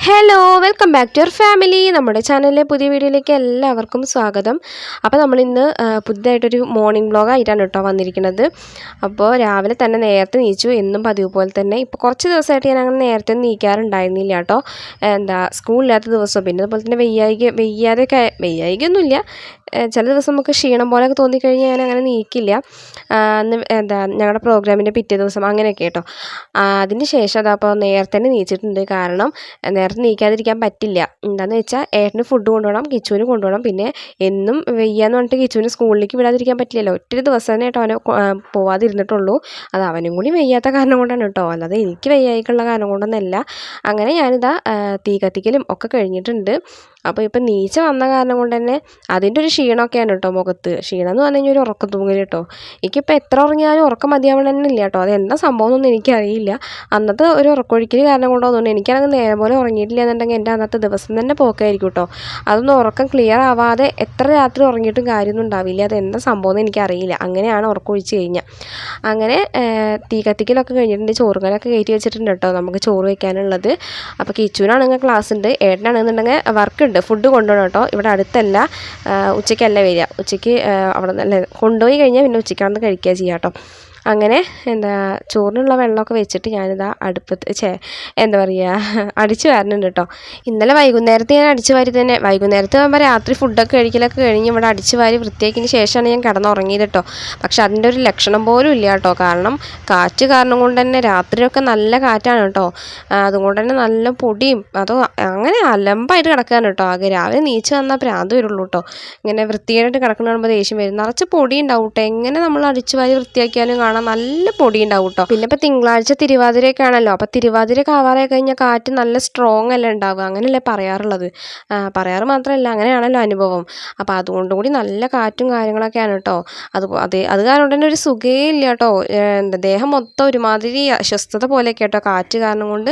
Hello welcome back to your family. നമ്മുടെ ചാനലിലെ പുതിയ വീഡിയോയിലേക്ക് എല്ലാവർക്കും സ്വാഗതം. അപ്പോൾ നമ്മളിന്ന് പുതുതായിട്ടൊരു മോർണിംഗ് വ്ളോഗായിട്ടാണ് കേട്ടോ വന്നിരിക്കുന്നത്. അപ്പോൾ രാവിലെ തന്നെ നേരത്തെ നീച്ചു, എന്നും പതിവ് പോലെ തന്നെ. ഇപ്പോൾ കുറച്ച് ദിവസമായിട്ട് ഞാൻ അങ്ങനെ നേരത്തെ നീക്കാറുണ്ടായിരുന്നില്ല കേട്ടോ. സ്കൂളില്ലാത്ത ദിവസം, പിന്നെ അതുപോലെ തന്നെ വെയ്യാതൊന്നുമില്ല, ചില ദിവസം നമുക്ക് ക്ഷീണം പോലെയൊക്കെ തോന്നിക്കഴിഞ്ഞാൽ ഞാൻ അങ്ങനെ നീക്കില്ല. അന്ന് ഞങ്ങളുടെ പ്രോഗ്രാമിൻ്റെ പിറ്റേ ദിവസം അങ്ങനെയൊക്കെ കേട്ടോ. അതിന് ശേഷം അതപ്പോൾ നേരത്തെ തന്നെ നീച്ചിട്ടുണ്ട്. കാരണം നേരത്തെ നീക്കാതിരിക്കാൻ പറ്റില്ല. എന്താണെന്ന് വെച്ചാൽ ഏട്ടന് ഫുഡ് കൊണ്ടുപോകണം, കിച്ചുവിന് കൊണ്ടുപോകണം. പിന്നെ എന്നും വെയ്യാന്ന് പറഞ്ഞിട്ട് കിച്ചുവിന് സ്കൂളിലേക്ക് വിടാതിരിക്കാൻ പറ്റില്ലല്ലോ. ഒറ്റൊരു ദിവസം തന്നെ കേട്ടോ അവനെ പോവാതിരുന്നിട്ടുള്ളൂ. അത് അവനും കൂടി വെയ്യാത്ത കാരണം കൊണ്ടാണ് കേട്ടോ, അല്ലാതെ എനിക്ക് വെയ്യായിക്കുള്ള കാരണം കൊണ്ടൊന്നുമല്ല. അങ്ങനെ ഞാനിതാ തീ കത്തിക്കലും ഒക്കെ കഴിഞ്ഞിട്ടുണ്ട്. അപ്പോൾ ഇപ്പം നീച്ച വന്ന കാരണം കൊണ്ട് തന്നെ അതിൻ്റെ ഒരു ക്ഷീണമൊക്കെയാണ് കേട്ടോ മുഖത്ത്. ക്ഷീണം എന്ന് പറഞ്ഞു കഴിഞ്ഞാൽ ഒരു ഉറക്കം തൂങ്ങൽ കേട്ടോ. എനിക്കിപ്പോൾ എത്ര ഉറങ്ങിയാലും ഉറക്കം മതിയാവണം തന്നെ ഇല്ല കേട്ടോ. അതെന്താ സംഭവം എന്നൊന്നും എനിക്കറിയില്ല. അന്നത്തെ ഒരു ഉറക്കൊഴിക്കൽ കാരണം കൊണ്ടോ തോന്നുന്നു എനിക്കങ്ങനെ നേരെ പോലെ ഉറങ്ങിയിട്ടില്ല എന്നുണ്ടെങ്കിൽ എൻ്റെ അന്നത്തെ ദിവസം തന്നെ പോക്കായിരിക്കും കേട്ടോ. അതൊന്നും ഉറക്കം ക്ലിയർ ആവാതെ എത്ര രാത്രി ഉറങ്ങിയിട്ടും കാര്യമൊന്നും ഉണ്ടാവില്ല. അതെന്താ സംഭവം എന്ന് എനിക്കറിയില്ല. അങ്ങനെയാണ് ഉറക്കൊഴിച്ച് കഴിഞ്ഞാൽ. അങ്ങനെ തീ കത്തിക്കലൊക്കെ കഴിഞ്ഞിട്ടുണ്ട്. ചോറുകലൊക്കെ കയറ്റി വെച്ചിട്ടുണ്ട് കേട്ടോ നമുക്ക് ചോറ് വയ്ക്കാനുള്ളത്. അപ്പോൾ കിച്ചുവിനാണെങ്കിൽ ക്ലാസ് ഉണ്ട്, ഏട്ടനാണെന്നുണ്ടെങ്കിൽ വർക്ക് ഉണ്ട്, ഫുഡ് കൊണ്ടുപോകണം കേട്ടോ. ഇവിടെ അടുത്തല്ല, ഉച്ചയ്ക്കല്ല വരിക. ഉച്ചയ്ക്ക് അവിടെ നല്ല കൊണ്ടുപോയി കഴിഞ്ഞാൽ പിന്നെ ഉച്ചയ്ക്കാണെന്ന് കഴിക്കുക ചെയ്യുക കേട്ടോ. അങ്ങനെ ചോറിനുള്ള വെള്ളമൊക്കെ വെച്ചിട്ട് ഞാനിതാ അടുപ്പത്ത് അടിച്ചു വാരുന്നുണ്ട് കേട്ടോ. ഇന്നലെ വൈകുന്നേരത്ത് ഞാൻ അടിച്ചു വാരി തന്നെ, വൈകുന്നേരത്ത് ആകുമ്പോൾ രാത്രി ഫുഡൊക്കെ കഴിക്കലൊക്കെ കഴിഞ്ഞ് ഇവിടെ അടിച്ചു വാരി വൃത്തിയാക്കിയതിന് ശേഷമാണ് ഞാൻ കിടന്നുറങ്ങിയത് കേട്ടോ. പക്ഷെ അതിൻ്റെ ഒരു ലക്ഷണം പോലും ഇല്ല കേട്ടോ. കാരണം കാറ്റ് കാരണം കൊണ്ട് തന്നെ രാത്രിയൊക്കെ നല്ല കാറ്റാണ് കേട്ടോ. അതുകൊണ്ട് തന്നെ നല്ല പൊടിയും അതോ അങ്ങനെ അലമ്പായിട്ട് കിടക്കാണ് കേട്ടോ. ആകെ രാവിലെ നീച്ച് വന്നാൽ ഭ്രാന്ത് വരുള്ളൂ കേട്ടോ. ഇങ്ങനെ വൃത്തിയായിട്ട് കിടക്കുന്ന കാണുമ്പോൾ ദേഷ്യം വരും. നിറച്ച് പൊടി ഉണ്ടാവും കേട്ടോ. എങ്ങനെ നമ്മൾ അടിച്ചു വാരി വൃത്തിയാക്കിയാലും നല്ല പൊടി ഉണ്ടാവും കേട്ടോ. പിന്നെ ഇപ്പം തിങ്കളാഴ്ച തിരുവാതിരയൊക്കെ ആണല്ലോ. അപ്പം തിരുവാതിരയൊക്കെ ആവാറായി കഴിഞ്ഞാൽ കാറ്റ് നല്ല സ്ട്രോങ് അല്ലേ ഉണ്ടാവുക, അങ്ങനെയല്ലേ പറയാറുള്ളത്. പറയാറ് മാത്രമല്ല, അങ്ങനെയാണല്ലോ അനുഭവം. അപ്പം അതുകൊണ്ടും കൂടി നല്ല കാറ്റും കാര്യങ്ങളൊക്കെയാണ് കേട്ടോ. അത് കാരണം തന്നെ ഒരു സുഖേ ഇല്ല കേട്ടോ. ദേഹം മൊത്തം ഒരുമാതിരി അസ്വസ്ഥത പോലെയൊക്കെ കേട്ടോ കാറ്റ് കാരണം കൊണ്ട്.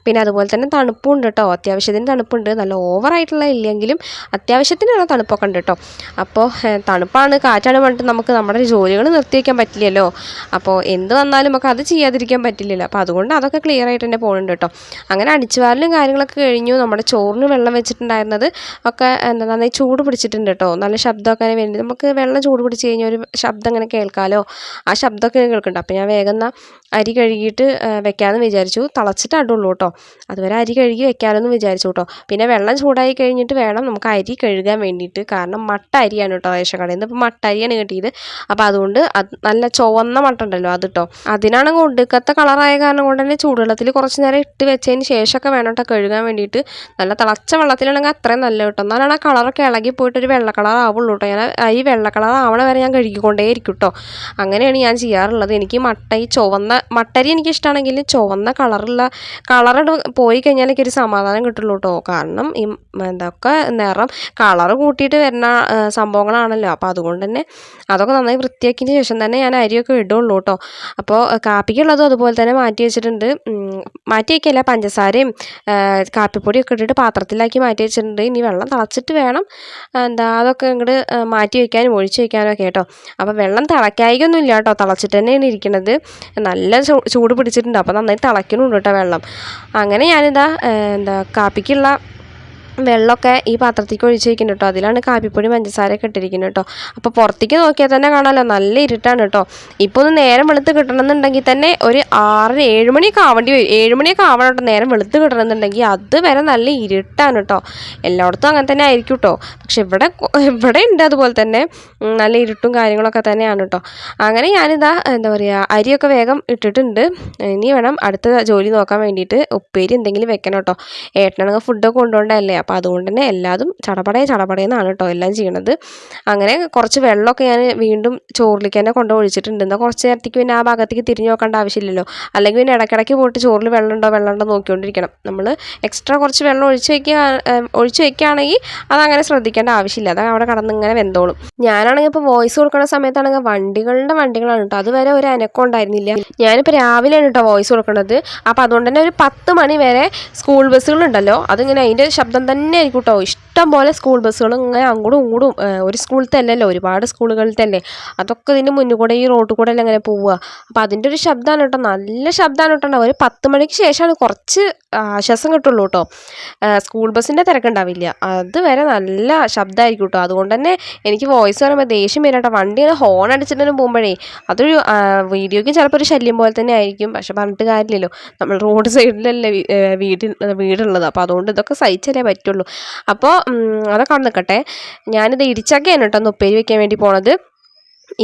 പിന്നെ അതുപോലെ തന്നെ തണുപ്പുണ്ട് കേട്ടോ. അത്യാവശ്യത്തിന് തണുപ്പുണ്ട്, നല്ല ഓവറായിട്ടുള്ള ഇല്ലെങ്കിലും അത്യാവശ്യത്തിനുള്ള തണുപ്പൊക്കെ ഉണ്ട് കേട്ടോ. അപ്പോൾ തണുപ്പാണ് കാറ്റാണ് പറഞ്ഞിട്ട് നമുക്ക് നമ്മുടെ ജോലികൾ നിർത്തി വയ്ക്കാൻ പറ്റില്ലല്ലോ. അപ്പോൾ എന്ത് വന്നാലും നമുക്ക് അത് ചെയ്യാതിരിക്കാൻ പറ്റില്ലല്ലോ. അപ്പോൾ അതുകൊണ്ട് അതൊക്കെ ക്ലിയർ ആയിട്ട് തന്നെ പോകുന്നുണ്ട് കേട്ടോ. അങ്ങനെ അടിച്ചുവാരലും കാര്യങ്ങളൊക്കെ കഴിഞ്ഞു. നമ്മുടെ ചോറിന് വെള്ളം വെച്ചിട്ടുണ്ടായിരുന്നത് ഒക്കെ നന്നായി ചൂട് പിടിച്ചിട്ടുണ്ട് കേട്ടോ. നല്ല ശബ്ദമൊക്കെ വേണ്ടി നമുക്ക് വെള്ളം ചൂട് പിടിച്ച് കഴിഞ്ഞാൽ ഒരു ശബ്ദം ഇങ്ങനെ കേൾക്കാമല്ലോ. ആ ശബ്ദമൊക്കെ കേൾക്കുന്നുണ്ട്. അപ്പോൾ ഞാൻ വേഗം അരി കഴുകിയിട്ട് വെക്കാമെന്ന് വിചാരിച്ചു. തിളച്ചിട്ടാടുള്ളൂ കേട്ടോ. അതുവരെ അരി കഴുകി വെക്കാമെന്ന് വിചാരിച്ചു കേട്ടോ. പിന്നെ വെള്ളം ചൂടായി കഴിഞ്ഞിട്ട് വേണം നമുക്ക് അരി കഴുകാൻ വേണ്ടിയിട്ട്. കാരണം മട്ട അരിയാണ് കേട്ടോ റേഷൻ കടയിൽ നിന്ന്. ഇപ്പോൾ മട്ട അരിയാണ് കിട്ടിയത്. അപ്പോൾ അതുകൊണ്ട് നല്ല ചുവന്ന മട്ട ഉണ്ടല്ലോ അത് കേട്ടോ. അതിനാണെങ്കിൽ ഒടുക്കത്തെ കളറായ കാരണം കൊണ്ട് തന്നെ ചൂടുവെള്ളത്തിൽ കുറച്ച് നേരം ഇട്ട് വെച്ചതിന് ശേഷമൊക്കെ വേണം കേട്ടോ കഴുകാൻ വേണ്ടിയിട്ട്. നല്ല തിളച്ച വെള്ളത്തിലാണെങ്കിൽ അത്രയും നല്ല കേട്ടോ. എന്നാലാണ് ആ കളറൊക്കെ ഇളകി പോയിട്ട് ഒരു വെള്ള കളർ ആവുള്ളൂ കേട്ടോ. ഞാൻ ഈ വെള്ള കളർ ആവണ വരെ ഞാൻ കഴുകിക്കൊണ്ടേ ഇരിക്കും കേട്ടോ. അങ്ങനെയാണ് ഞാൻ ചെയ്യാറുള്ളത്. എനിക്ക് ഈ ചുവന്ന മട്ടരി എനിക്ക് ഇഷ്ടമാണെങ്കിൽ ചുവന്ന കളറ് പോയി കഴിഞ്ഞാൽ എനിക്കൊരു സമാധാനം കിട്ടുള്ളൂ കേട്ടോ. കാരണം ഈ എന്തൊക്കെ നിറം കളറ് കൂട്ടിയിട്ട് വരുന്ന സംഭവങ്ങളാണല്ലോ. അപ്പോൾ അതുകൊണ്ട് തന്നെ അതൊക്കെ നന്നായി വൃത്തിയാക്കിയതിന് ശേഷം തന്നെ ഞാൻ അരിയൊക്കെ ഇടുള്ളൂ കേട്ടോ. അപ്പോൾ കാപ്പിക്കുള്ളതും അതുപോലെ തന്നെ മാറ്റി വെച്ചിട്ടുണ്ട്. മാറ്റി വയ്ക്കില്ല, പഞ്ചസാരയും കാപ്പിപ്പൊടിയൊക്കെ ഇട്ടിട്ട് പാത്രത്തിലാക്കി മാറ്റി വെച്ചിട്ടുണ്ട്. ഇനി വെള്ളം തിളച്ചിട്ട് വേണം അതൊക്കെ ഇങ്ങോട്ട് മാറ്റി വയ്ക്കാനും ഒഴിച്ച് വയ്ക്കാനും ഒക്കെ കേട്ടോ. അപ്പോൾ വെള്ളം തിളയ്ക്കായികൊന്നും ഇല്ല കേട്ടോ, തിളച്ചിട്ട് തന്നെയാണ് ഇരിക്കുന്നത്. നല്ല ചൂട് പിടിച്ചിട്ടുണ്ട്. അപ്പോൾ നന്നായി തിളയ്ക്കുന്നുണ്ട് കേട്ടോ വെള്ളം. അങ്ങനെ ഞാനിതാ കാപ്പിക്കുള്ള വെള്ളമൊക്കെ ഈ പാത്രത്തേക്ക് ഒഴിച്ച് വയ്ക്കുന്നു കേട്ടോ. അതിലാണ് കാപ്പിപ്പൊടി പഞ്ചസാരയൊക്കെ ഇട്ടിരിക്കുന്നത് കേട്ടോ. അപ്പോൾ പുറത്തേക്ക് നോക്കിയാൽ തന്നെ കാണാമല്ലോ, നല്ല ഇരുട്ടാണ് കേട്ടോ. ഇപ്പോൾ ഒന്ന് നേരം വെളുത്ത് കിട്ടണമെന്നുണ്ടെങ്കിൽ തന്നെ ഒരു 6, 7 മണിയൊക്കെ ആവേണ്ടി വരും. 7 മണിയൊക്കെ ആവണം കേട്ടോ നേരം വെളുത്ത് കിട്ടണമെന്നുണ്ടെങ്കിൽ. അതുവരെ നല്ല ഇരുട്ടാണ് കേട്ടോ. എല്ലായിടത്തും അങ്ങനെ തന്നെ ആയിരിക്കും കേട്ടോ. പക്ഷെ ഇവിടെ ഉണ്ട് അതുപോലെ തന്നെ നല്ല ഇരുട്ടും കാര്യങ്ങളൊക്കെ തന്നെയാണ് കേട്ടോ. അങ്ങനെ ഞാനിതാ അരിയൊക്കെ വേഗം ഇട്ടിട്ടുണ്ട്. ഇനി വേണം അടുത്ത ജോലി നോക്കാൻ വേണ്ടിയിട്ട്. ഉപ്പേരി എന്തെങ്കിലും വെക്കണം കേട്ടോ. ഏട്ടനാണെങ്കിൽ ഫുഡൊക്കെ കൊണ്ടുപോകണ്ടല്ലേ. അപ്പോൾ അതുകൊണ്ട് തന്നെ എല്ലാതും ചടപടയെന്നാണ് കേട്ടോ എല്ലാം ചെയ്യണത്. അങ്ങനെ കുറച്ച് വെള്ളമൊക്കെ ഞാൻ വീണ്ടും ചോറിലേക്ക് തന്നെ കൊണ്ടുപോയിച്ചിട്ടുണ്ട്. എന്നാൽ കുറച്ച് നേരത്തേക്ക് പിന്നെ ആ ഭാഗത്തേക്ക് തിരിഞ്ഞു നോക്കേണ്ട ആവശ്യമില്ലല്ലോ. അല്ലെങ്കിൽ പിന്നെ ഇടയ്ക്കിടയ്ക്ക് പോയിട്ട് ചോറിൽ വെള്ളമുണ്ടോ നോക്കിക്കൊണ്ടിരിക്കണം. നമ്മൾ എക്സ്ട്രാ കുറച്ച് വെള്ളം ഒഴിച്ച് വയ്ക്കുകയാണെങ്കിൽ അതങ്ങനെ ശ്രദ്ധിക്കേണ്ട ആവശ്യമില്ല. അത് അവിടെ കടന്നിങ്ങനെ വെന്തോളും. ഞാനാണെങ്കിൽ ഇപ്പോൾ വോയിസ് കൊടുക്കുന്ന സമയത്താണെങ്കിൽ വണ്ടികളാണ് കേട്ടോ. അതുവരെ ഒരു അനക്കം ഉണ്ടായിരുന്നില്ല. ഞാനിപ്പോൾ രാവിലെയാണ് കേട്ടോ വോയിസ് കൊടുക്കുന്നത്. അപ്പോൾ അതുകൊണ്ട് തന്നെ ഒരു 10 മണി വരെ സ്കൂൾ ബസ്സുകളുണ്ടല്ലോ, അതിങ്ങനെ അതിൻ്റെ ശബ്ദം തന്നെ ആയിരിക്കും കേട്ടോ. ഇഷ്ടം പോലെ സ്കൂൾ ബസ്സുകൾ ഇങ്ങനെ അങ്ങോട്ടും ഇങ്ങോട്ടും ഒരു സ്കൂളിലത്തെ അല്ലല്ലോ, ഒരുപാട് സ്കൂളുകളിലത്തെ അല്ലേ, അതൊക്കെ ഇതിൻ്റെ മുന്നിൽ കൂടെ ഈ റോഡിൽ കൂടെ എല്ലാം ഇങ്ങനെ പോവുക. അപ്പോൾ അതിൻ്റെ ഒരു ശബ്ദമാണ് കേട്ടോ, നല്ല ശബ്ദമാണ് കേട്ടോ. ഒരു 10 മണിക്ക് ശേഷമാണ് കുറച്ച് ആശ്വാസം കിട്ടുള്ളൂ കേട്ടോ. സ്കൂൾ ബസ്സിൻ്റെ തിരക്കുണ്ടാവില്ല, അതുവരെ നല്ല ശബ്ദമായിരിക്കും കേട്ടോ. അതുകൊണ്ട് തന്നെ എനിക്ക് വോയിസ് പറയുമ്പോൾ ദേഷ്യം വരും കേട്ടോ. വണ്ടി ഇങ്ങനെ ഹോൺ അടിച്ചിട്ട് പോകുമ്പോഴേ അതൊരു വീഡിയോയ്ക്ക് ചിലപ്പോൾ ഒരു ശല്യം പോലെ തന്നെ ആയിരിക്കും. പക്ഷെ പറഞ്ഞിട്ട് കാര്യമില്ലല്ലോ, നമ്മൾ റോഡ് സൈഡിലല്ലേ വീടുള്ളത്. അപ്പോൾ അതുകൊണ്ട് ഇതൊക്കെ സഹിച്ചല്ലേ പറ്റുള്ളൂ. അപ്പോൾ അതൊക്കെ അവിടെ നിൽക്കട്ടെ. ഞാനിത് ഇടിച്ചക്കയാണ് കേട്ടോ ഒന്ന് ഉപ്പേരി വെക്കാൻ വേണ്ടി പോണത്.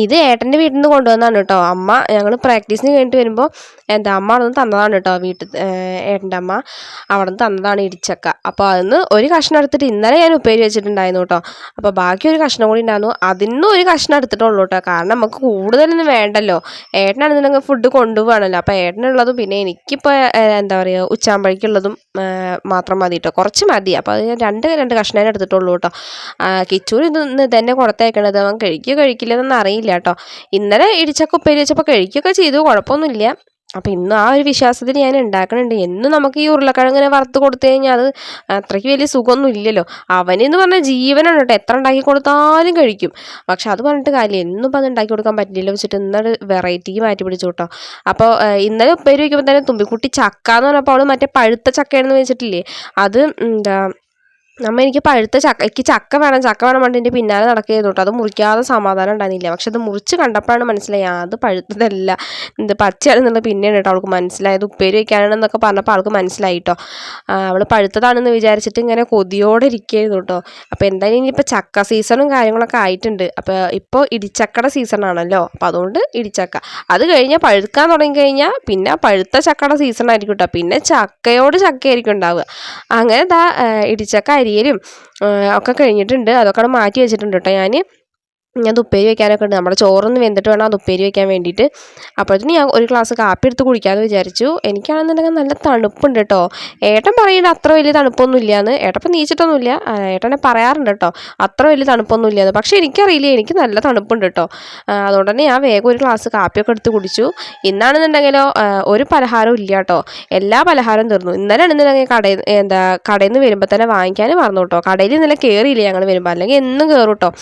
ഇത് ഏട്ടൻ്റെ വീട്ടിൽ നിന്ന് കൊണ്ടുവന്നതാണ് കേട്ടോ. അമ്മ ഞങ്ങൾ പ്രാക്ടീസിന് കഴിഞ്ഞിട്ട് വരുമ്പോൾ അമ്മ അവിടെ നിന്ന് തന്നതാണ് കേട്ടോ. ഏട്ടൻ്റെ അമ്മ അവിടെ നിന്ന് തന്നതാണ് ഇടിച്ചക്ക. അപ്പോൾ അതിന് ഒരു കഷ്ണം എടുത്തിട്ട് ഇന്നലെ ഞാൻ ഉപ്പേരി വെച്ചിട്ടുണ്ടായിരുന്നു കേട്ടോ. അപ്പോൾ ബാക്കി ഒരു കഷ്ണം കൂടി ഉണ്ടായിരുന്നു, അതിന്നും ഒരു കഷ്ണം എടുത്തിട്ടുള്ളൂ കേട്ടോ. കാരണം നമുക്ക് കൂടുതലൊന്നും വേണ്ടല്ലോ, ഏട്ടനാണെന്നുണ്ടെങ്കിൽ ഫുഡ് കൊണ്ടുപോകണമല്ലോ. അപ്പോൾ ഏട്ടനുള്ളതും പിന്നെ എനിക്കിപ്പോൾ ഉച്ചാകുമ്പോഴേക്കുള്ളതും മാത്രം മതി കേട്ടോ, കുറച്ച് മതി. അപ്പോൾ അത് ഞാൻ രണ്ട് കഷ്ണം എടുത്തിട്ടുള്ളൂ കേട്ടോ. കിച്ചൂർ ഇത് തന്നെ കൊടുത്തേക്കണത്, അവൻ കഴിക്കില്ലെന്നൊന്നും അറിയില്ല കേട്ടോ. ഇന്നലെ ഇടിച്ചക്ക ഉപ്പേരി വെച്ചപ്പോൾ കഴിക്കുകയൊക്കെ ചെയ്തു, കുഴപ്പമൊന്നുമില്ല. അപ്പോൾ ഇന്ന് ആ ഒരു വിശ്വാസത്തിൽ ഞാൻ ഉണ്ടാക്കുന്നുണ്ട്. എന്നും നമുക്ക് ഈ ഉരുളക്കിഴങ്ങനെ വറുത്ത് കൊടുത്തു കഴിഞ്ഞാൽ അത് അത്രയ്ക്ക് വലിയ സുഖമൊന്നും ഇല്ലല്ലോ. അവനെന്ന് പറഞ്ഞാൽ ജീവനാണ് കേട്ടോ, എത്ര ഉണ്ടാക്കി കൊടുത്താലും കഴിക്കും. പക്ഷെ അത് പറഞ്ഞിട്ട് കാര്യമില്ല, എന്നും ഇപ്പം അത് ഉണ്ടാക്കി കൊടുക്കാൻ പറ്റില്ലല്ലോ വെച്ചിട്ട് ഇന്നത് വെറൈറ്റിക്ക് മാറ്റി പിടിച്ചു കേട്ടോ. അപ്പോൾ ഇന്നലെ ഉപ്പേരി വയ്ക്കുമ്പോൾ തന്നെ തുമ്പിക്കുട്ടി ചക്ക എന്ന് പറഞ്ഞപ്പോൾ അവൾ മറ്റേ പഴുത്ത ചക്കയാണെന്ന് വെച്ചിട്ടില്ലേ, അത് എനിക്ക് പഴുത്ത ചക്ക വേണം പറഞ്ഞിട്ട് എൻ്റെ പിന്നാലെ നടക്കുകയായിരുന്നു കേട്ടോ. അത് മുറിക്കാതെ സമാധാനം ഉണ്ടായിരുന്നില്ല. പക്ഷെ അത് മുറിച്ച് കണ്ടപ്പോഴാണ് മനസ്സിലായി അത് പഴുത്തതല്ല, പച്ചയാണെന്നുള്ളത് പിന്നെയാണ് കേട്ടോ അവൾക്ക് മനസ്സിലായത്. ഉപ്പേരി വയ്ക്കാനാണെന്നൊക്കെ പറഞ്ഞപ്പോൾ അവൾക്ക് മനസ്സിലായി കേട്ടോ. അവൾ പഴുത്തതാണെന്ന് വിചാരിച്ചിട്ട് ഇങ്ങനെ കൊതിയോടെ ഇരിക്കുകയായിരുന്നു കേട്ടോ. അപ്പോൾ എന്തായാലും ഇനിയിപ്പോൾ ചക്ക സീസണും കാര്യങ്ങളൊക്കെ ആയിട്ടുണ്ട്. അപ്പോൾ ഇപ്പോൾ ഇടിച്ചക്കയുടെ സീസണാണല്ലോ, അപ്പോൾ അതുകൊണ്ട് ഇടിച്ചക്ക. അത് കഴിഞ്ഞാൽ പഴുക്കാൻ തുടങ്ങിക്കഴിഞ്ഞാൽ പിന്നെ പഴുത്ത ചക്കയുടെ സീസണായിരിക്കും കേട്ടോ. പിന്നെ ചക്കയായിരിക്കും ഉണ്ടാവുക. അങ്ങനെ ഇടിച്ചക്ക അരിയലും ഒക്കെ കഴിഞ്ഞിട്ടുണ്ട്, അതൊക്കെ മാറ്റി വെച്ചിട്ടുണ്ട് കേട്ടോ. ഞാൻ ഉപ്പേരി വെക്കാനൊക്കെ ഉണ്ട്. നമ്മുടെ ചോറൊന്ന് വെന്തിട്ട് വേണം അത് ഉപ്പേരി വെക്കാൻ വേണ്ടിയിട്ട്. അപ്പോഴത്തേന് ഞാൻ ഒരു ഗ്ലാസ് കാപ്പി എടുത്ത് കുടിക്കാമെന്ന് വിചാരിച്ചു. എനിക്കാണെന്നുണ്ടെങ്കിൽ നല്ല തണുപ്പുണ്ട് കേട്ടോ. ഏട്ടൻ പറയുന്നത് അത്ര വലിയ തണുപ്പൊന്നും ഇല്ലയെന്ന്. ഏട്ടപ്പം നീച്ചിട്ടൊന്നുമില്ല, ഏട്ടനെ പറയാറുണ്ട് കേട്ടോ അത്ര വലിയ തണുപ്പൊന്നും ഇല്ലയെന്ന്. പക്ഷേ എനിക്കറിയില്ല, എനിക്ക് നല്ല തണുപ്പുണ്ട് കേട്ടോ. അതുകൊണ്ട് തന്നെ ഞാൻ വേഗം ഒരു ഗ്ലാസ് കാപ്പിയൊക്കെ എടുത്ത് കുടിച്ചു. ഇന്നാണെന്നുണ്ടെങ്കിലോ ഒരു പലഹാരവും ഇല്ല കേട്ടോ, എല്ലാ പലഹാരവും തീർന്നു. ഇന്നലെ ആണെന്നുണ്ടെങ്കിൽ കടയിൽ നിന്ന് വരുമ്പോൾ തന്നെ വാങ്ങിക്കാനും മറന്നു കേട്ടോ. കടയിൽ ഇന്നലെ കയറിയില്ല ഞങ്ങൾ വരുമ്പോൾ, അല്ലെങ്കിൽ എന്നും കയറും കേട്ടോ.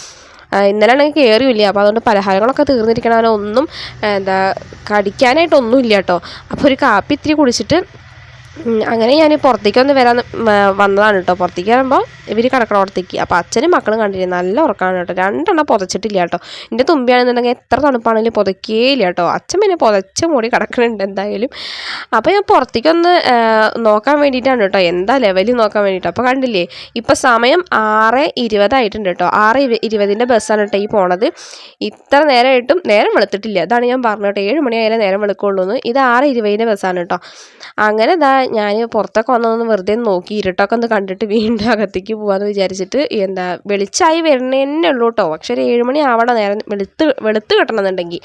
ഇന്നലെ ആണെങ്കിൽ കയറിയില്ല. അപ്പോൾ അതുകൊണ്ട് പലഹാരങ്ങളൊക്കെ തീർന്നിരിക്കണവനെ ഒന്നും കടിക്കാനായിട്ടൊന്നും ഇല്ല കേട്ടോ. അപ്പോൾ ഒരു കാപ്പി ഇത്തിരി കുടിച്ചിട്ട് അങ്ങനെ ഞാൻ പുറത്തേക്കൊന്ന് വന്നതാണ് കേട്ടോ. പുറത്തേക്ക് വരുമ്പോൾ ഇവർ കിടക്കണോടത്തേക്ക്. അപ്പോൾ അച്ഛനും മക്കളും കണ്ടില്ലേ, നല്ല ഉറക്കമാണ് കേട്ടോ. 2 എണ്ണം പുതച്ചിട്ടില്ല കേട്ടോ. എൻ്റെ തുമ്പിയാണെന്നുണ്ടെങ്കിൽ എത്ര തണുപ്പാണെങ്കിലും പുതയ്ക്കേയില്ല കേട്ടോ. അച്ഛൻ പിന്നെ പുതച്ച് മൂടി കിടക്കുന്നുണ്ട് എന്തായാലും. അപ്പോൾ ഞാൻ പുറത്തേക്കൊന്ന് നോക്കാൻ വേണ്ടിയിട്ടാണ് കേട്ടോ, എന്താ ലെവലിൽ നോക്കാൻ വേണ്ടിയിട്ട്. അപ്പോൾ കണ്ടില്ലേ, ഇപ്പോൾ സമയം 6:20 ആയിട്ടുണ്ട് കേട്ടോ. 6:20 ബസ്സാണ് കേട്ടോ ഈ പോണത്. ഇത്ര നേരമായിട്ടും നേരം വെളുത്തിട്ടില്ല. അതാണ് ഞാൻ പറഞ്ഞത് കേട്ടോ, 7 മണിയായാലും നേരം വെളുക്കുള്ളൂ എന്ന്. ഇത് 6:20 ബസ്സാണ് കേട്ടോ. അങ്ങനെ ഞാൻ പുറത്തൊക്കെ വന്നൊന്ന് വെറുതെ നോക്കി, ഇരുട്ടൊക്കെ ഒന്ന് കണ്ടിട്ട് വീണ്ടും അകത്തേക്ക് പോകാമെന്ന് വിചാരിച്ചിട്ട് വെളിച്ചായി വരണേ ഉള്ളൂ കേട്ടോ. പക്ഷെ ഒരു 7 മണി ആവണം നേരം വെളുത്ത് കിട്ടണമെന്നുണ്ടെങ്കിൽ.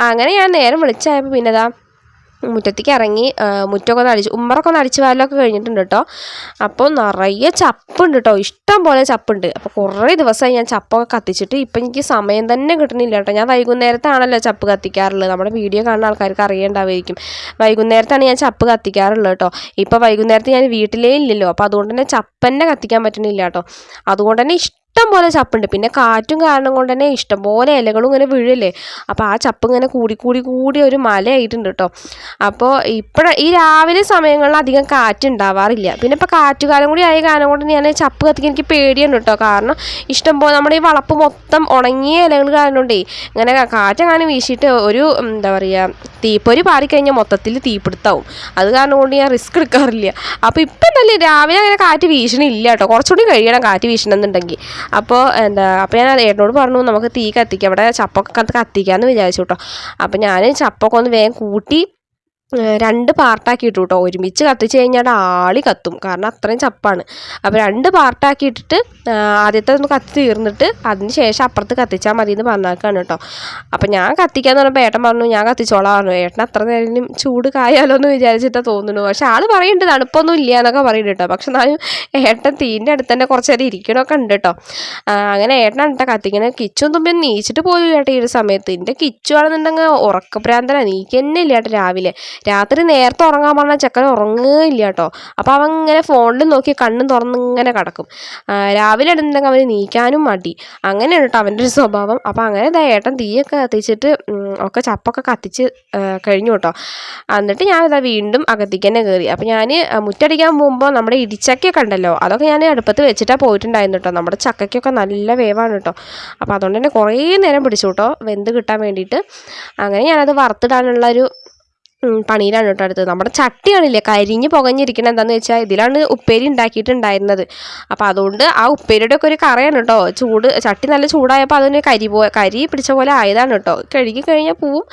അങ്ങനെ ഞാൻ നേരം വെളിച്ചായപ്പോൾ പിന്നെ മുറ്റത്തേക്ക് ഇറങ്ങി മുറ്റമൊക്കെ ഒന്ന് ഉമ്മറൊക്കെ ഒന്ന് അടിച്ച് വാരലൊക്കെ കഴിഞ്ഞിട്ടുണ്ട് കേട്ടോ. അപ്പോൾ നിറയെ ചപ്പുണ്ട് കേട്ടോ, ഇഷ്ടം പോലെ ചപ്പുണ്ട്. അപ്പോൾ കുറേ ദിവസമായി ഞാൻ ചപ്പൊക്കെ കത്തിച്ചിട്ട് ഇപ്പം എനിക്ക് സമയം തന്നെ കിട്ടണില്ല കേട്ടോ. ഞാൻ വൈകുന്നേരത്താണല്ലോ ചപ്പ് കത്തിക്കാറുള്ളത്, നമ്മുടെ വീഡിയോ കാണുന്ന ആൾക്കാർക്ക് അറിയേണ്ടാവുമായിരിക്കും. വൈകുന്നേരത്താണ് ഞാൻ ചപ്പ് കത്തിക്കാറുള്ളത് കേട്ടോ. ഇപ്പോൾ വൈകുന്നേരത്ത് ഞാൻ വീട്ടിലേ ഇല്ലല്ലോ, അപ്പോൾ അതുകൊണ്ട് തന്നെ ചപ്പന്നെ കത്തിക്കാൻ പറ്റണില്ല കേട്ടോ. അതുകൊണ്ട് തന്നെ ഇഷ്ടം പോലെ ചപ്പുണ്ട്. പിന്നെ കാറ്റും കാരണം കൊണ്ട് തന്നെ ഇഷ്ടംപോലെ ഇലകളും ഇങ്ങനെ വീഴല്ലേ, അപ്പോൾ ആ ചപ്പ് ഇങ്ങനെ കൂടി ഒരു മലയായിട്ടുണ്ട് കേട്ടോ. അപ്പോൾ ഈ രാവിലെ സമയങ്ങളിൽ അധികം കാറ്റുണ്ടാവാറില്ല. പിന്നെ ഇപ്പോൾ കാറ്റുകാലം കൂടി ആയ കാരണം കൊണ്ട് ഞാൻ ചപ്പ് കത്തിക്കാൻ എനിക്ക് പേടിയാണ് കേട്ടോ. കാരണം ഇഷ്ടംപോലെ നമ്മുടെ ഈ വളപ്പ് മൊത്തം ഉണങ്ങിയ ഇലകൾ കാരണം കൊണ്ടേ ഇങ്ങനെ കാറ്റെങ്ങാനും വീശിയിട്ട് ഒരു തീപ്പൊരി പാറിക്കഴിഞ്ഞാൽ മൊത്തത്തിൽ തീപിടുത്താവും. അത് കാരണം കൊണ്ട് ഞാൻ റിസ്ക് എടുക്കാറില്ല. അപ്പോൾ ഇപ്പം നല്ല രാവിലെ അങ്ങനെ കാറ്റ് വീശണില്ല കേട്ടോ, കുറച്ചുകൂടി കഴിയണം കാറ്റ് വീശണമെന്നുണ്ടെങ്കിൽ. അപ്പോൾ ഞാൻ ഏട്ടനോട് പറഞ്ഞു നമുക്ക് തീ കത്തിക്കാം, അവിടെ ചപ്പൊക്കെ കത്തിക്കാമെന്ന് വിചാരിച്ചു കേട്ടോ. അപ്പോൾ ഞാൻ ചപ്പൊക്കെ ഒന്ന് വേഗം കൂട്ടി 2 പാർട്ടാക്കിയിട്ടു കേട്ടോ. ഒരുമിച്ച് കത്തിച്ച് കഴിഞ്ഞാൽ ആളി കത്തും, കാരണം അത്രയും ചപ്പാണ്. അപ്പോൾ 2 പാർട്ടാക്കിയിട്ടിട്ട് ആദ്യത്തെ ഒന്ന് കത്തി തീർന്നിട്ട് അതിന് ശേഷം അപ്പുറത്ത് കത്തിച്ചാൽ മതി എന്ന് പറഞ്ഞേക്കാണ് കേട്ടോ. അപ്പോൾ ഞാൻ കത്തിക്കാന്ന് പറഞ്ഞപ്പോൾ ഏട്ടൻ പറഞ്ഞു ഞാൻ കത്തിച്ചോളാം പറഞ്ഞു. ഏട്ടൻ അത്ര നേരം ചൂട് കായാലോ എന്ന് വിചാരിച്ചിട്ടാണ് തോന്നുന്നു. പക്ഷെ ആൾ പറയുന്നുണ്ട് തണുപ്പൊന്നും ഇല്ല എന്നൊക്കെ പറയുന്നുണ്ട് കേട്ടോ. പക്ഷെ എന്നാലും ഏട്ടൻ തീൻ്റെ അടുത്ത് തന്നെ കുറച്ച് നേരം ഇരിക്കണമൊക്കെ ഉണ്ട് കേട്ടോ. അങ്ങനെ ഏട്ടനാണ് കേട്ടോ കത്തിക്കണേ. കിച്ചും തുമ്പി നീച്ചിട്ട് പോലും കേട്ടോ ഈ ഒരു സമയത്ത്. എൻ്റെ കിച്ചു ആണെന്നുണ്ടെങ്കിൽ ഉറക്കഭ്രാന്തനാണ്, നീക്ക് തന്നെ ഇല്ല കേട്ടോ രാവിലെ. രാത്രി നേരത്തെ ഉറങ്ങാൻ പറഞ്ഞാൽ ചെക്കൻ ഉറങ്ങുകയില്ല കേട്ടോ. അപ്പോൾ അവൻ ഇങ്ങനെ ഫോണിൽ നോക്കി കണ്ണും തുറന്നിങ്ങനെ കിടക്കും. രാവിലെ ഇടുന്നുണ്ടെങ്കിൽ അവന് നീക്കാനും മടി. അങ്ങനെയാണ് കേട്ടോ അവൻ്റെ ഒരു സ്വഭാവം. അപ്പോൾ അങ്ങനെ ഏട്ടൻ തീയൊക്കെ കത്തിച്ചിട്ട് ഒക്കെ ചപ്പൊക്കെ കത്തിച്ച് കഴിഞ്ഞു കേട്ടോ. എന്നിട്ട് ഞാൻ വീണ്ടും അകത്തേക്ക് തന്നെ കയറി. അപ്പോൾ ഞാൻ മുറ്റടിക്കാൻ പോകുമ്പോൾ നമ്മുടെ ഇടിച്ചക്കയൊക്കെ ഉണ്ടല്ലോ, അതൊക്കെ ഞാൻ അടുപ്പത്ത് വെച്ചിട്ടാണ് പോയിട്ടുണ്ടായിരുന്നു കേട്ടോ. നമ്മുടെ ചക്കയ്ക്കൊക്കെ നല്ല വേവാണ് കേട്ടോ. അപ്പോൾ അതുകൊണ്ട് തന്നെ കുറേ നേരം പിടിച്ചു കേട്ടോ വെന്ത് കിട്ടാൻ വേണ്ടിയിട്ട്. അങ്ങനെ ഞാനത് വറുത്തിടാനുള്ളൊരു പണിയിലാണ് കേട്ടോ അടുത്തത്. നമ്മുടെ ചട്ടിയാണില്ലേ കരിഞ്ഞ് പുകഞ്ഞിരിക്കണം. എന്താണെന്ന് വെച്ചാൽ ഇതിലാണ് ഉപ്പേരി ഉണ്ടാക്കിയിട്ടുണ്ടായിരുന്നത്. അപ്പോൾ അതുകൊണ്ട് ആ ഉപ്പേരിയുടെ ഒക്കെ ഒരു കറയാണ് കേട്ടോ. ചട്ടി നല്ല ചൂടായപ്പോൾ അതിന് കരി പിടിച്ച പോലെ ആയതാണ് കേട്ടോ. കഴുകി കഴിഞ്ഞാൽ പോവും.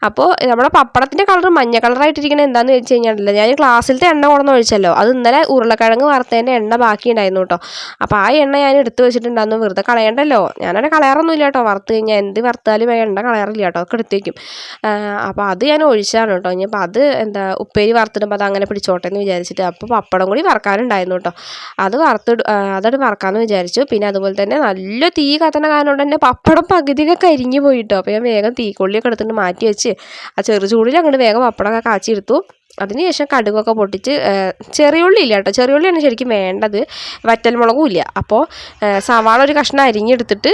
അപ്പോൾ നമ്മുടെ പപ്പടത്തിൻ്റെ കളർ മഞ്ഞ കളറായിട്ടിരിക്കുന്നത് എന്താണെന്ന് വെച്ച് കഴിഞ്ഞാൽ ഞാൻ ഗ്ലാസ്സിലത്തെ എണ്ണ കൊണ്ടുവന്ന് ഒഴിച്ചല്ലോ, അത് ഇന്നലെ ഉരുളക്കിഴങ്ങ് വറുത്തതിൻ്റെ എണ്ണ ബാക്കി ഉണ്ടായിരുന്നു കേട്ടോ. അപ്പോൾ ആ എണ്ണ ഞാൻ എടുത്ത് വെച്ചിട്ടുണ്ടായിരുന്നു. വെറുതെ കളയണ്ടല്ലോ, ഞാനവിടെ കളയാറൊന്നുമില്ല കേട്ടോ. വറുത്ത് കഴിഞ്ഞാൽ എന്ത് വറുത്താലും എണ്ണ കളയാറില്ല കേട്ടോ, ഒക്കെ എടുത്ത് വയ്ക്കും. അപ്പോൾ അത് ഞാൻ ഒഴിച്ചാണ് കേട്ടോ. അപ്പോൾ അത് ഉപ്പേരി വറുത്തിടുമ്പോൾ അത് അങ്ങനെ പിടിച്ചോട്ടെ എന്ന് വിചാരിച്ചിട്ട്. അപ്പോൾ പപ്പടം കൂടി വറക്കാനുണ്ടായിരുന്നു കേട്ടോ. അതോട് വറക്കാമെന്ന് വിചാരിച്ചു. പിന്നെ അതുപോലെ തന്നെ നല്ല തീ കത്തണ കാരണം കൊണ്ട് തന്നെ പപ്പടം പകുതിയൊക്കെ കരിഞ്ഞു പോയിട്ടോ. അപ്പോൾ ഞാൻ വേഗം തീക്കൊള്ളിയൊക്കെ എടുത്തിട്ട് മാറ്റി വെച്ച് ആ ചെറു ചൂടിൽ അങ്ങോട്ട് വേഗം പപ്പടമൊക്കെ കാച്ചിയെടുത്തു. അതിനുശേഷം കടുകൊക്കെ പൊട്ടിച്ച് ചെറിയുള്ളി ഇല്ല കേട്ടോ, ചെറിയുള്ളിയാണ് ശരിക്കും വേണ്ടത്, വറ്റൽമുളകും ഇല്ല. അപ്പോൾ സവാള ഒരു കഷ്ണം അരിഞ്ഞെടുത്തിട്ട്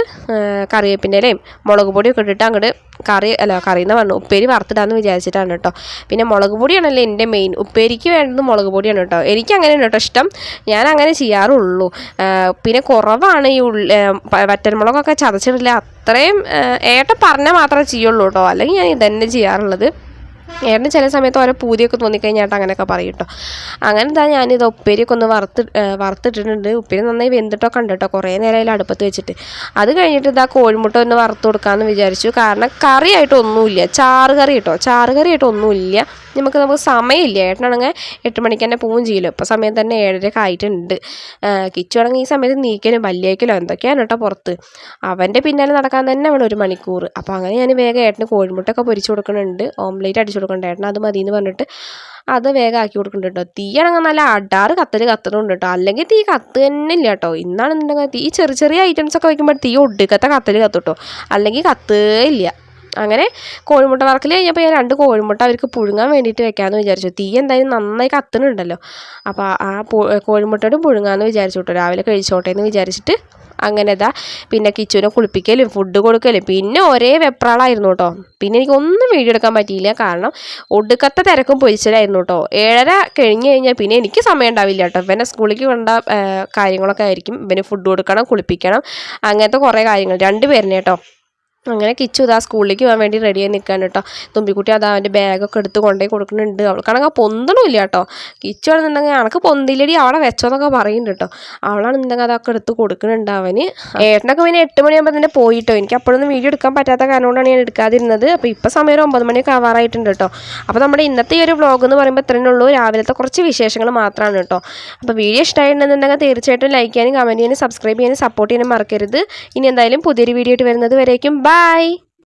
കറിവേപ്പിൻ്റെ ഇലയും മുളക് പൊടിയൊക്കെ ഇട്ടിട്ട് അങ്ങോട്ട് കറിയെന്ന് പറഞ്ഞു ഉപ്പേരി വറുത്തിടാമെന്ന് വിചാരിച്ചിട്ടാണ് കേട്ടോ. പിന്നെ മുളക് പൊടിയാണല്ലോ എൻ്റെ മെയിൻ, ഉപ്പേരിക്ക് വേണ്ടത് മുളക് പൊടിയാണ് കേട്ടോ. എനിക്ക് അങ്ങനെയാണ് കേട്ടോ ഇഷ്ടം, ഞാൻ അങ്ങനെ ചെയ്യാറുള്ളൂ. പിന്നെ കുറവാണ് ഈ വറ്റൽമുളകൊക്കെ ചതച്ചിട്ടില്ല, അത്രയും ഏട്ടൻ പറഞ്ഞാൽ മാത്രമേ ചെയ്യുള്ളൂ കേട്ടോ, അല്ലെങ്കിൽ ഞാൻ ഇതന്നെ ചെയ്യാറുള്ളത്. ഏട്ടന് ചില സമയത്ത് ഓരോ പൂതിയൊക്കെ തോന്നിക്കഴിഞ്ഞാൽ അങ്ങനെയൊക്കെ പറയും കേട്ടോ. അങ്ങനെ എന്താ ഞാനിത് ഉപ്പേരിയൊക്കെ ഒന്ന് വറുത്തിട്ടിട്ടുണ്ട്. ഉപ്പേരി നന്നായി വെന്തിട്ടൊക്കെ ഉണ്ട് കേട്ടോ, കുറേ നേരം അതിൽ അടുപ്പത്ത് വെച്ചിട്ട്. അത് കഴിഞ്ഞിട്ട് ഇതാ കോഴിമുട്ട ഒന്ന് വറുത്ത് കൊടുക്കാമെന്ന് വിചാരിച്ചു. കാരണം കറിയായിട്ടൊന്നുമില്ല, ചാറുകറിയായിട്ടൊന്നുമില്ല. നമുക്ക് സമയമില്ല. ഏട്ടനാണെങ്കിൽ 8 മണിക്ക് തന്നെ പോവും ചെയ്യലോ. ഇപ്പോൾ സമയം തന്നെ 7:30 ആയിട്ടുണ്ട്. കിച്ചുവാണെങ്കിൽ ഈ സമയത്ത് നീക്കലും പല്ലിയേക്കലോ എന്തൊക്കെയാണ് കേട്ടോ പുറത്ത്. അവൻ്റെ പിന്നാലെ നടക്കാൻ തന്നെ അവൻ 1 മണിക്കൂർ. അപ്പോൾ അങ്ങനെ ഞാൻ വേഗം ഏട്ടന് കോഴിമുട്ടൊക്കെ പൊരിച്ച് കൊടുക്കുന്നുണ്ട്, ഓംലേറ്റ് അടിച്ചു കൊടുക്കുന്നുണ്ട്. ഏട്ടൻ അത് മതി എന്ന് പറഞ്ഞിട്ട് അത് വേഗം ആക്കി കൊടുക്കുന്നുണ്ട് കേട്ടോ. തീയാണെങ്കിൽ നല്ല അടാറ് കത്തുന്നുണ്ട് കേട്ടോ, അല്ലെങ്കിൽ തീ കത്ത് തന്നെ ഇല്ല കേട്ടോ. ഇന്നാണെന്നുണ്ടെങ്കിൽ തീ ചെറിയ ഐറ്റംസൊക്കെ വയ്ക്കുമ്പോൾ തീ ഒടുക്കത്തെ കത്തുട്ടോ, അല്ലെങ്കിൽ കത്തേ ഇല്ല. അങ്ങനെ കോഴിമുട്ട വറക്കൽ കഴിഞ്ഞപ്പോൾ ഞാൻ 2 കോഴിമുട്ട അവർക്ക് പുഴുങ്ങാൻ വേണ്ടിയിട്ട് വെക്കാമെന്ന് വിചാരിച്ചു. തീ എന്തായാലും നന്നായി കത്തുന്നുണ്ടല്ലോ, അപ്പോൾ ആ കോഴിമുട്ടയോട് പുഴുങ്ങാമെന്ന് വിചാരിച്ചു കേട്ടോ, രാവിലെ കഴിച്ചോട്ടെ എന്ന് വിചാരിച്ചിട്ട്. അങ്ങനെ പിന്നെ കിച്ചുവിനെ കുളിപ്പിക്കലും ഫുഡ് കൊടുക്കലും പിന്നെ ഒരേ വെപ്രാളായിരുന്നു കേട്ടോ. പിന്നെ എനിക്കൊന്നും വീഡിയോ എടുക്കാൻ പറ്റിയില്ല, കാരണം ഒടുക്കത്തെ തിരക്കും പൊരിച്ചലായിരുന്നു കേട്ടോ. 7:30 കഴിഞ്ഞ് കഴിഞ്ഞാൽ പിന്നെ എനിക്ക് സമയം ഉണ്ടാവില്ല കേട്ടോ. ഇവനെ സ്കൂളിലേക്ക് കൊണ്ട കാര്യങ്ങളൊക്കെ ആയിരിക്കും, ഇവന് ഫുഡ് കൊടുക്കണം, കുളിപ്പിക്കണം, അങ്ങനത്തെ കുറേ കാര്യങ്ങൾ 2 പേരിനെ കേട്ടോ. അങ്ങനെ കിച്ചു ഇതാ സ്കൂളിലേക്ക് പോകാൻ വേണ്ടി റെഡിയായി നിൽക്കുകയാണ് കേട്ടോ. തുമ്പിക്കുട്ടി അതാ അവൻ്റെ ബാഗൊക്കെ എടുത്ത് കൊണ്ടുപോയി കൊടുക്കുന്നുണ്ട്. അവൾക്കാണെങ്കിൽ പൊന്തണമില്ല കേട്ടോ. കിച്ചു ആണെന്നുണ്ടെങ്കിൽ അനക്ക് പൊന്തില്ലടി അവളെ വെച്ചോന്നൊക്കെ പറയുന്നുണ്ട് കേട്ടോ. അവളാണെന്നുണ്ടെങ്കിൽ അതൊക്കെ എടുത്ത് കൊടുക്കുന്നുണ്ട് അവന്. ഏട്ടനൊക്കെ പിന്നെ 8 മണിയാകുമ്പോൾ തന്നെ പോയിട്ടോ. എനിക്ക് അപ്പോഴൊന്നും വീഡിയോ എടുക്കാൻ പറ്റാത്ത കാരണം കൊണ്ടാണ് ഞാൻ എടുക്കാതിരുന്നത്. അപ്പോൾ ഇപ്പോൾ സമയം 9 മണിയൊക്കെ ആവാറായിട്ടുണ്ട് കേട്ടോ. അപ്പോൾ നമ്മുടെ ഇന്നത്തെ ഈ ഒരു വ്ളോഗ് എന്ന് പറയുമ്പോൾ ഇത്രയേ ഉള്ളൂ. രാവിലത്തെ കുറച്ച് വിശേഷങ്ങൾ മാത്രമാണ് കേട്ടോ. അപ്പോൾ വീഡിയോ ഇഷ്ടമായിട്ടുണ്ടെന്നുണ്ടെങ്കിൽ തീർച്ചയായിട്ടും ലൈക്ക് ചെയ്യാനും കമൻറ്റ് ചെയ്യാനും സബ്സ്ക്രൈബ് ചെയ്യാനും സപ്പോർട്ട് ചെയ്യാനും മറക്കരുത്. ഇനി എന്തായാലും പുതിയൊരു വീഡിയോ ആയിട്ട് വരുന്നത് വരേക്കും ബൈ.